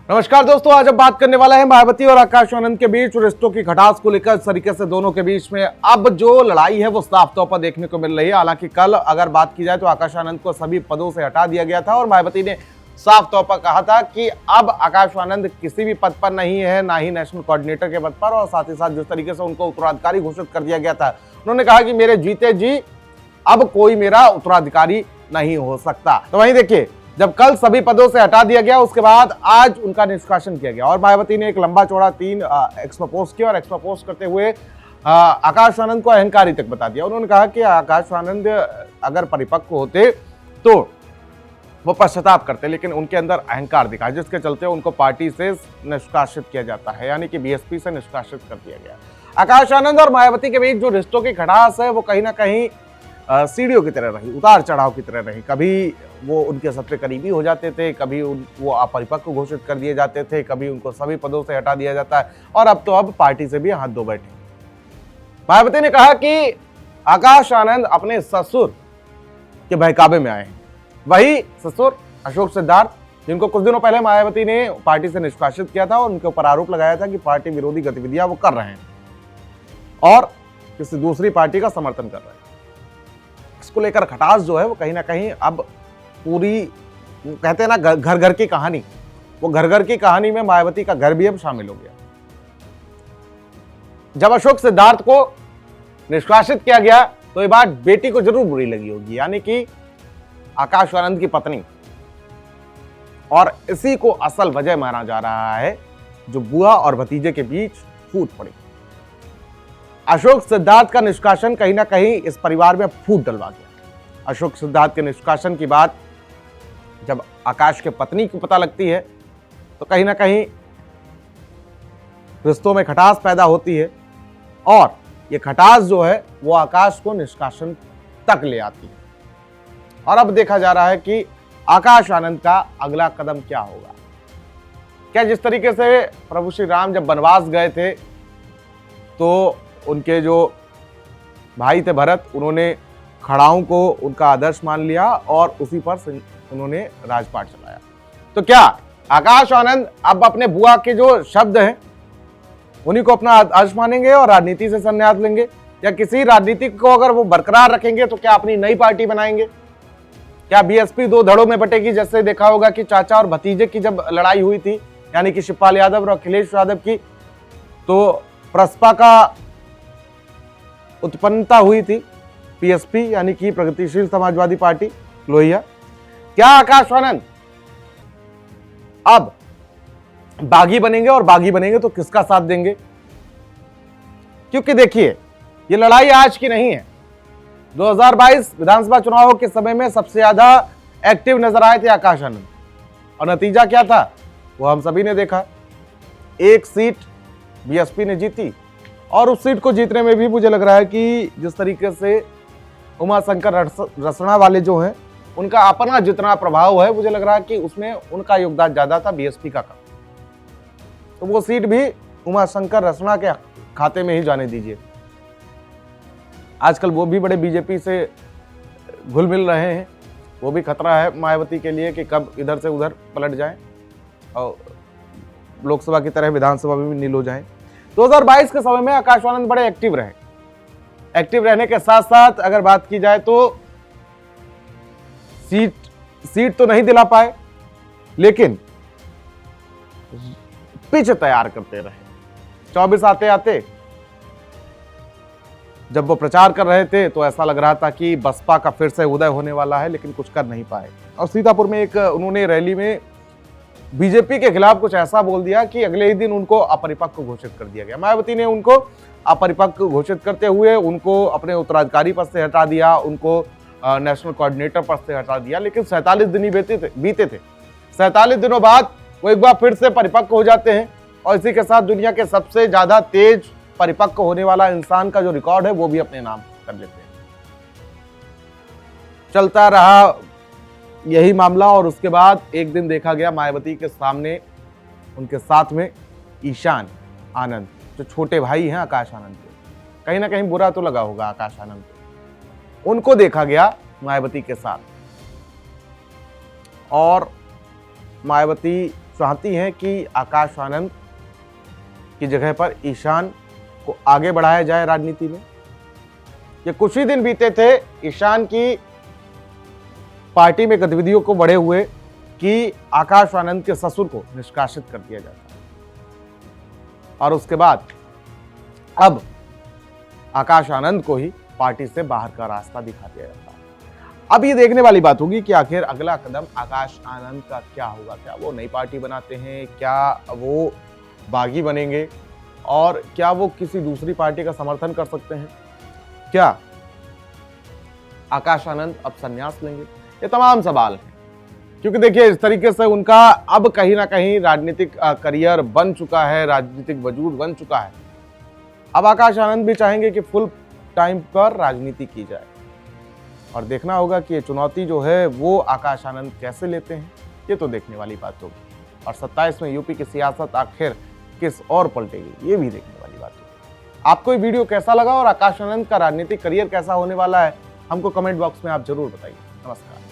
नमस्कार दोस्तों, आज अब बात करने वाला है मायावती और आकाश आनंद के बीच रिश्तों की खटास को लेकर। इस तरीके से दोनों के बीच में अब जो लड़ाई है वो साफ तौर पर देखने को मिल रही है। हालांकि कल अगर बात की जाए तो आकाश आनंद को सभी पदों से हटा दिया गया था और मायावती ने साफ तौर पर कहा था कि अब आकाश आनंद किसी भी पद पर नहीं है, ना ही नेशनल कोऑर्डिनेटर के पद पर। और साथ ही साथ जिस तरीके से उनको उत्तराधिकारी घोषित कर दिया गया था, उन्होंने कहा कि मेरे जीते जी अब कोई मेरा उत्तराधिकारी नहीं हो सकता। तो वहीं देखिए, जब कल सभी पदों से हटा दिया गया उसके बाद आज उनका निष्कासन किया गया और मायावती ने एक लंबा चौड़ा 3 एक्सपोज किया और एक्सपोज करते हुए आकाश आनंद को अहंकारी तक बता दिया। उन्होंने कहा कि आकाश आनंद अगर परिपक्व होते तो वो पश्चाताप करते, लेकिन उनके अंदर अहंकार दिखा, जिसके चलते उनको पार्टी से निष्कासित किया जाता है, यानी कि बीएसपी से निष्कासित कर दिया गया। आकाश आनंद और मायावती के बीच जो रिश्तों की खटास है वो कहीं ना कहीं सीढ़ियों की तरह रही, उतार चढ़ाव की तरह रही। कभी वो उनके सबसे करीबी हो जाते थे, कभी वो अपरिपक्व घोषित कर दिए जाते थे, कभी उनको सभी पदों से हटा दिया जाता है और अब तो अब पार्टी से भी हाथ धो बैठे। मायावती ने कहा कि आकाश आनंद अपने ससुर के बहकावे में आए हैं। वही ससुर अशोक सिद्धार्थ, जिनको कुछ दिनों पहले मायावती ने पार्टी से निष्कासित किया था और उनके ऊपर आरोप लगाया था कि पार्टी विरोधी गतिविधियां वो कर रहे हैं और किसी दूसरी पार्टी का समर्थन कर रहे हैं। इसको लेकर खटास जो है वो कहीं ना कहीं अब पूरी, कहते हैं ना घर घर की कहानी, वो घर घर की कहानी में मायावती का घर भी अब शामिल हो गया। जब अशोक सिद्धार्थ को निष्कासित किया गया तो ये बात बेटी को जरूर बुरी लगी होगी, यानी कि आकाश आनंद की पत्नी, और इसी को असल वजह माना जा रहा है जो बुआ और भतीजे के बीच फूट पड़ी। अशोक सिद्धार्थ का निष्कासन कहीं ना कहीं इस परिवार में फूट डलवा गया। अशोक सिद्धार्थ के निष्कासन की बात जब आकाश के पत्नी को पता लगती है तो कहीं ना कहीं रिश्तों में खटास पैदा होती है और ये खटास जो है वो आकाश को निष्कासन तक ले आती है। और अब देखा जा रहा है कि आकाश आनंद का अगला कदम क्या होगा। क्या जिस तरीके से प्रभु श्री राम जब वनवास गए थे तो उनके जो भाई थे भरत, उन्होंने खड़ाओं को उनका आदर्श मान लिया और उसी पर उन्होंने राजपाट चलाया। तो क्या आकाश आनंद अब अपने बुआ के जो शब्द हैं उन्हीं को अपना आदर्श मानेंगे और राजनीति से संन्यास लेंगे, या किसी राजनीति को अगर वो बरकरार रखेंगे तो क्या अपनी नई पार्टी बनाएंगे? क्या बीएसपी 2 धड़ों में बटेगी? जैसे देखा होगा कि चाचा और भतीजे की जब लड़ाई हुई थी, यानी कि शिवपाल यादव और अखिलेश यादव की, तो प्रसपा का उत्पन्नता हुई थी, पीएसपी यानी कि प्रगतिशील समाजवादी पार्टी लोहिया। क्या आकाश आनंद अब बागी बनेंगे, और बागी बनेंगे तो किसका साथ देंगे? क्योंकि देखिए, ये लड़ाई आज की नहीं है। 2022 विधानसभा चुनावों के समय में सबसे ज्यादा एक्टिव नजर आए थे आकाश आनंद, और नतीजा क्या था वो हम सभी ने देखा। 1 सीट बीएसपी ने जीती और उस सीट को जीतने में भी मुझे लग रहा है कि जिस तरीके से उमाशंकर रसना वाले जो हैं उनका अपना जितना प्रभाव है, मुझे लग रहा है कि उसमें उनका योगदान ज्यादा था बीएसपी का कम। तो वो सीट भी उमाशंकर रसना के खाते में ही जाने दीजिए। आजकल वो भी बड़े बीजेपी से घुल मिल रहे हैं, वो भी खतरा है मायावती के लिए कि कब इधर से उधर पलट जाएं और लोकसभा की तरह विधानसभा में भी नील हो जाएं। 2022 के समय में आकाश आनंद बड़े एक्टिव रहे। एक्टिव रहने के साथ साथ अगर बात की जाए तो सीट तो नहीं दिला पाए, लेकिन पिच तैयार करते रहे। 24 आते आते जब वो प्रचार कर रहे थे तो ऐसा लग रहा था कि बसपा का फिर से उदय होने वाला है, लेकिन कुछ कर नहीं पाए। और सीतापुर में एक उन्होंने रैली में बीजेपी के खिलाफ कुछ ऐसा बोल दिया कि अगले ही दिन उनको अपरिपक्व घोषित कर दिया गया। मायावती ने उनको अपरिपक्व घोषित करते हुए उनको अपने उत्तराधिकारी पद से हटा दिया, उनको नेशनल कोऑर्डिनेटर पद से हटा दिया। लेकिन 47 दिन ही बीते थे। 47 दिनों बाद वो एक बार फिर से परिपक्व हो जाते हैं और इसी के साथ दुनिया के सबसे ज्यादा तेज परिपक्व होने वाला इंसान का जो रिकॉर्ड है वो भी अपने नाम कर लेते हैं। चलता रहा यही मामला और उसके बाद एक दिन देखा गया मायावती के सामने उनके साथ में ईशान आनंद, जो छोटे भाई हैं आकाश आनंद के, कहीं ना कहीं बुरा तो लगा होगा आकाश आनंद को, उनको देखा गया मायावती के साथ। और मायावती चाहती हैं कि आकाश आनंद की जगह पर ईशान को आगे बढ़ाया जाए राजनीति में। ये कुछ ही दिन बीते थे ईशान की पार्टी में गतिविधियों को बढ़े हुए कि आकाश आनंद के ससुर को निष्कासित कर दिया जाता है और उसके बाद अब आकाश आनंद को ही पार्टी से बाहर का रास्ता दिखा दिया जाता है। अब ये देखने वाली बात होगी कि आखिर अगला कदम आकाश आनंद का क्या होगा। क्या वो नई पार्टी बनाते हैं, क्या वो बागी बनेंगे और क्या वो किसी दूसरी पार्टी का समर्थन कर सकते हैं, क्या आकाश आनंद अब संन्यास लेंगे, ये तमाम सवाल हैं। क्योंकि देखिए इस तरीके से उनका अब कहीं ना कहीं राजनीतिक करियर बन चुका है, राजनीतिक वजूद बन चुका है। अब आकाश आनंद भी चाहेंगे कि फुल टाइम पर राजनीति की जाए और देखना होगा कि ये चुनौती जो है वो आकाश आनंद कैसे लेते हैं, ये तो देखने वाली बात होगी। और 27 में यूपी की सियासत आखिर किस और पलटेगी, ये भी देखने वाली बात होगी। आपको ये वीडियो कैसा लगा और आकाश आनंद का राजनीतिक करियर कैसा होने वाला है, हमको कमेंट बॉक्स में आप जरूर बताइए। नमस्कार।